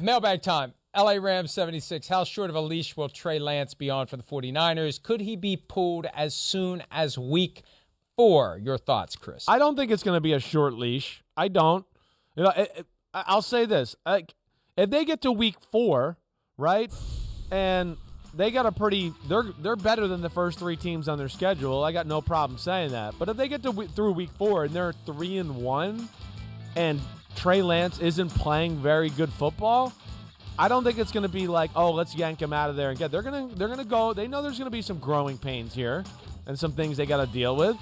Mailbag time. LA Rams 76. How short of a leash will Trey Lance be on for the 49ers? Could he be pulled as soon as week 4? Your thoughts, Chris? I don't think it's going to be a short leash. I don't. I'll say this. If they get to week 4, right, and they got they're better than the first 3 teams on their schedule. I got no problem saying that. But if they get through week 4 and they're 3-1 and Trey Lance isn't playing very good football, I don't think it's going to be like, oh, let's yank him out of there and get. They're going to go. They know there's going to be some growing pains here and some things they got to deal with.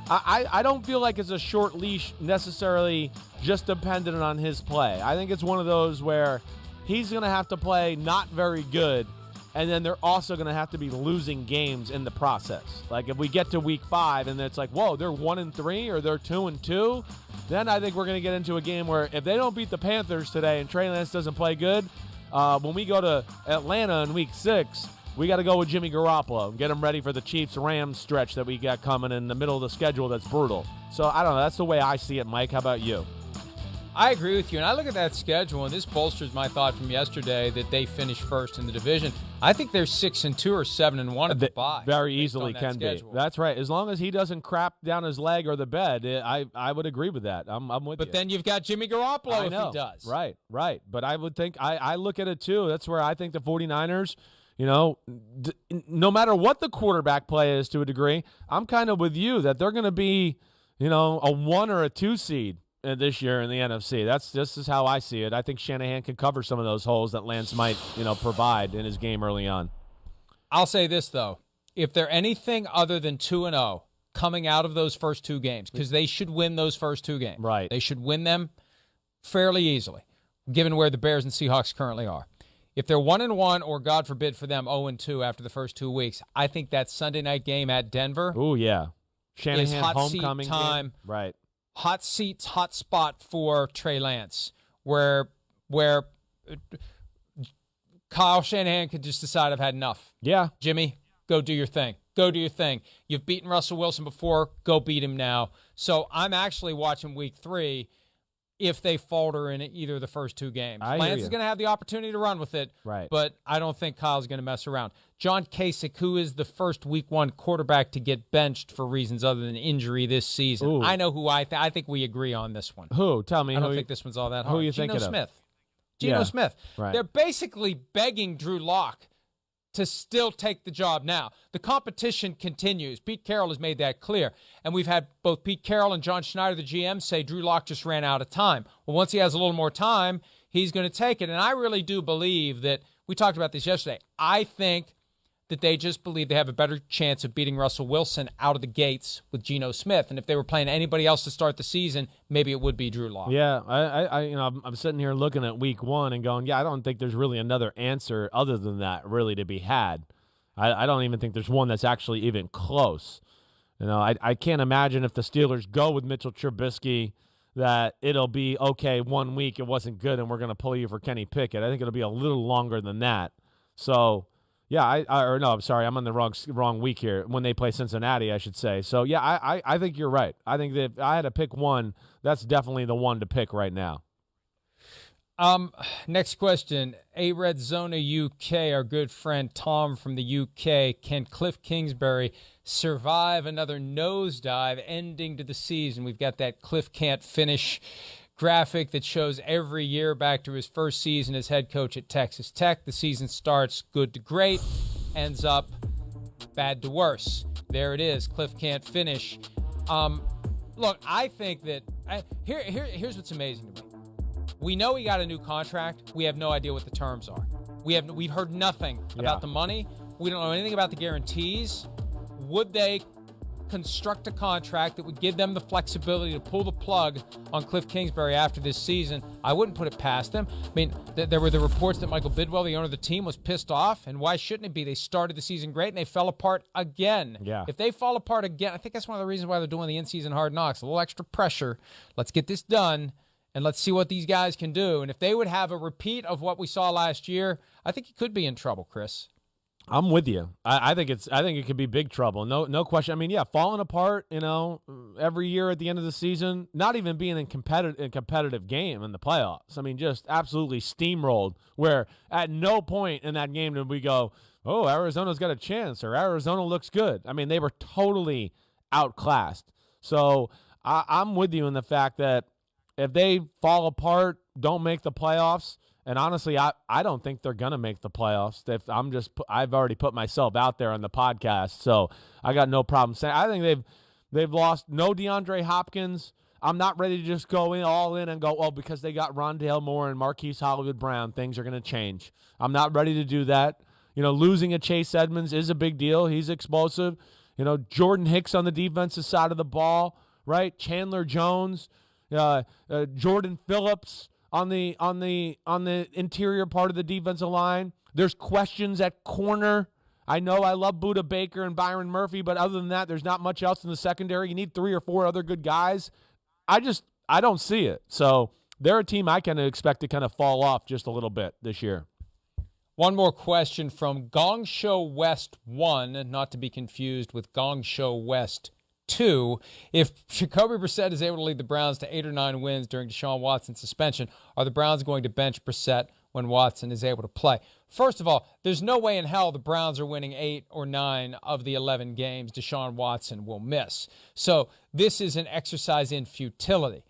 I don't feel like it's a short leash necessarily just dependent on his play. I think it's one of those where he's going to have to play not very good, and then they're also going to have to be losing games in the process. Like if we get to week 5 and it's like, whoa, they're 1-3 or they're 2-2, then I think we're going to get into a game where if they don't beat the Panthers today and Trey Lance doesn't play good, when we go to Atlanta in week 6, we got to go with Jimmy Garoppolo and get him ready for the Chiefs-Rams stretch that we got coming in the middle of the schedule that's brutal. So, I don't know. That's the way I see it, Mike. How about you? I agree with you. And I look at that schedule, and this bolsters my thought from yesterday that they finished first in the division. I think they're 6-2 or 7-1 at the bye. Very easily can be. That's right. As long as he doesn't crap down his leg or the bed, I would agree with that. I'm with you. But then you've got Jimmy Garoppolo if he does. Right. But I would think I look at it too. That's where I think the 49ers, no matter what the quarterback play is to a degree, I'm kind of with you that they're going to be, a 1 or a 2 seed this year in the NFC. This is how I see it. I think Shanahan can cover some of those holes that Lance might, provide in his game early on. I'll say this, though. If they're anything other than 2-0 coming out of those first 2 games, because they should win those first 2 games. Right. They should win them fairly easily, given where the Bears and Seahawks currently are. If they're 1-1 or, God forbid for them, 0-2 after the first 2 weeks, I think that Sunday night game at Denver Shanahan is hot homecoming seat time. Game. Right. Hot seats, hot spot for Trey Lance, where Kyle Shanahan could just decide I've had enough. Yeah. Jimmy, go do your thing. Go do your thing. You've beaten Russell Wilson before. Go beat him now. So I'm actually watching week 3 if they falter in either of the first 2 games. Lance is going to have the opportunity to run with it, right? But I don't think Kyle's going to mess around. John Kasich, who is the first week 1 quarterback to get benched for reasons other than injury this season. Ooh. I know who I think we agree on this one. Who? Tell me. I don't think this one's all that hard. Who are you thinking of? Geno Smith. Right. They're basically begging Drew Lock to still take the job now. The competition continues. Pete Carroll has made that clear. And we've had both Pete Carroll and John Schneider, the GM, say Drew Lock just ran out of time. Well, once he has a little more time, he's going to take it. And I really do believe that, we talked about this yesterday, I think that they just believe they have a better chance of beating Russell Wilson out of the gates with Geno Smith. And if they were playing anybody else to start the season, maybe it would be Drew Lock. Yeah, I'm sitting here looking at week 1 and going, I don't think there's really another answer other than that really to be had. I don't even think there's one that's actually even close. I can't imagine if the Steelers go with Mitchell Trubisky that it'll be, okay, 1 week it wasn't good and we're going to pull you for Kenny Pickett. I think it'll be a little longer than that. So, yeah, I'm sorry, I'm on the wrong week here. When they play Cincinnati, I should say. So, yeah, I think you're right. I think that if I had to pick one, that's definitely the one to pick right now. Next question. A-Red Zona UK, our good friend Tom from the UK. Can Kliff Kingsbury survive another nosedive ending to the season? We've got that Kliff can't finish graphic that shows every year back to his first season as head coach at Texas Tech. The season starts good to great, ends up bad to worse. There it is. Kliff can't finish. Look, I think that here's what's amazing to me. We know he got a new contract. We have no idea what the terms are. We've heard nothing about the money. We don't know anything about the guarantees. Would they construct a contract that would give them the flexibility to pull the plug on Kliff Kingsbury after this season? I wouldn't put it past them. I mean, there were the reports that Michael Bidwell, the owner of the team, was pissed off, and why shouldn't it be? They started the season great, and they fell apart again. Yeah. If they fall apart again, I think that's one of the reasons why they're doing the in-season hard knocks. A little extra pressure. Let's get this done, and let's see what these guys can do. And if they would have a repeat of what we saw last year, I think he could be in trouble, Chris. I'm with you. I think it could be big trouble. No question. I mean, yeah, falling apart, every year at the end of the season, not even being in competitive game in the playoffs. I mean, just absolutely steamrolled, where at no point in that game did we go, oh, Arizona's got a chance, or Arizona looks good. I mean, they were totally outclassed. So I'm with you in the fact that if they fall apart, don't make the playoffs, and honestly, I don't think they're going to make the playoffs. I've already put myself out there on the podcast, so I got no problem saying. I think they've lost no DeAndre Hopkins. I'm not ready to just go all in and go, oh, because they got Rondale Moore and Marquise Hollywood Brown, things are going to change. I'm not ready to do that. Losing a Chase Edmonds is a big deal. He's explosive. Jordan Hicks on the defensive side of the ball, right? Chandler Jones, Jordan Phillips on the interior part of the defensive line. There's questions at corner. I know I love Budda Baker and Byron Murphy, but other than that, there's not much else in the secondary. You need 3 or 4 other good guys. I don't see it. So they're a team I kind of expect to kind of fall off just a little bit this year. One more question from Gong Show West 1, not to be confused with Gong Show West 2. If Jacoby Brissett is able to lead the Browns to 8 or 9 wins during Deshaun Watson's suspension, are the Browns going to bench Brissett when Watson is able to play? First of all, there's no way in hell the Browns are winning 8 or 9 of the 11 games Deshaun Watson will miss. So this is an exercise in futility.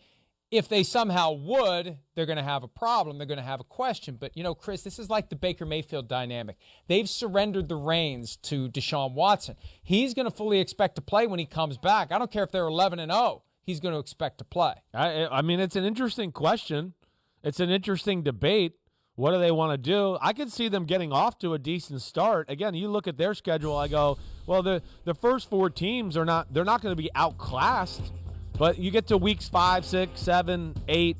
If they somehow would, they're going to have a problem. They're going to have a question. But, Chris, this is like the Baker Mayfield dynamic. They've surrendered the reins to Deshaun Watson. He's going to fully expect to play when he comes back. I don't care if they're 11-0. He's going to expect to play. I mean, it's an interesting question. It's an interesting debate. What do they want to do? I could see them getting off to a decent start. Again, you look at their schedule, I go, well, the first 4 teams they're not going to be outclassed. But you get to weeks 5, 6, 7, 8.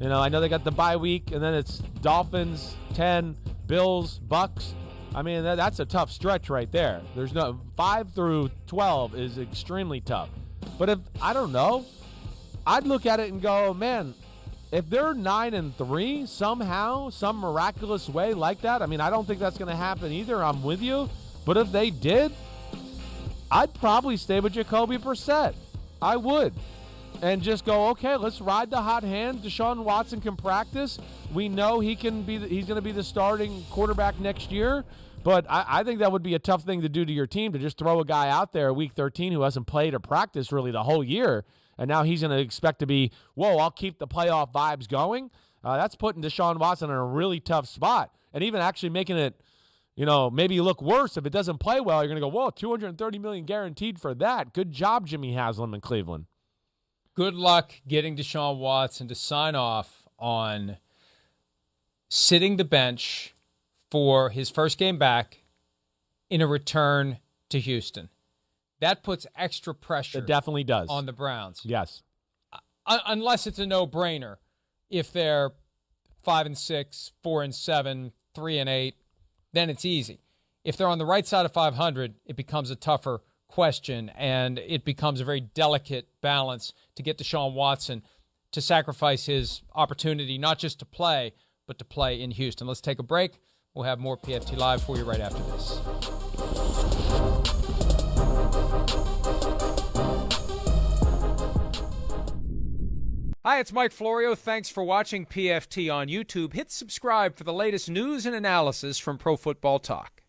I know they got the bye week, and then it's Dolphins, 10, Bills, Bucks. I mean, that's a tough stretch right there. There's 5 through 12 is extremely tough. But I don't know, I'd look at it and go, man, if they're 9-3 somehow, some miraculous way like that, I mean, I don't think that's going to happen either. I'm with you. But if they did, I'd probably stay with Jacoby Brissett. I would. And just go, okay, let's ride the hot hand. Deshaun Watson can practice. We know he's going to be the starting quarterback next year. But I think that would be a tough thing to do to your team, to just throw a guy out there week 13 who hasn't played or practiced really the whole year. And now he's going to expect to be, I'll keep the playoff vibes going. That's putting Deshaun Watson in a really tough spot. And even actually making it, maybe look worse. If it doesn't play well, you're going to go, $230 million guaranteed for that. Good job, Jimmy Haslam in Cleveland. Good luck getting Deshaun Watson to sign off on sitting the bench for his first game back in a return to Houston. That puts extra pressure. It definitely does. On the Browns. Yes. Unless it's a no-brainer. If they're 5-6, 4-7, 3-8, then it's easy. If they're on the right side of 500, it becomes a tougher question, and it becomes a very delicate balance to get Deshaun Watson to sacrifice his opportunity, not just to play, but to play in Houston. Let's take a break. We'll have more PFT Live for you right after this. Hi, it's Mike Florio. Thanks for watching PFT on YouTube. Hit subscribe for the latest news and analysis from Pro Football Talk.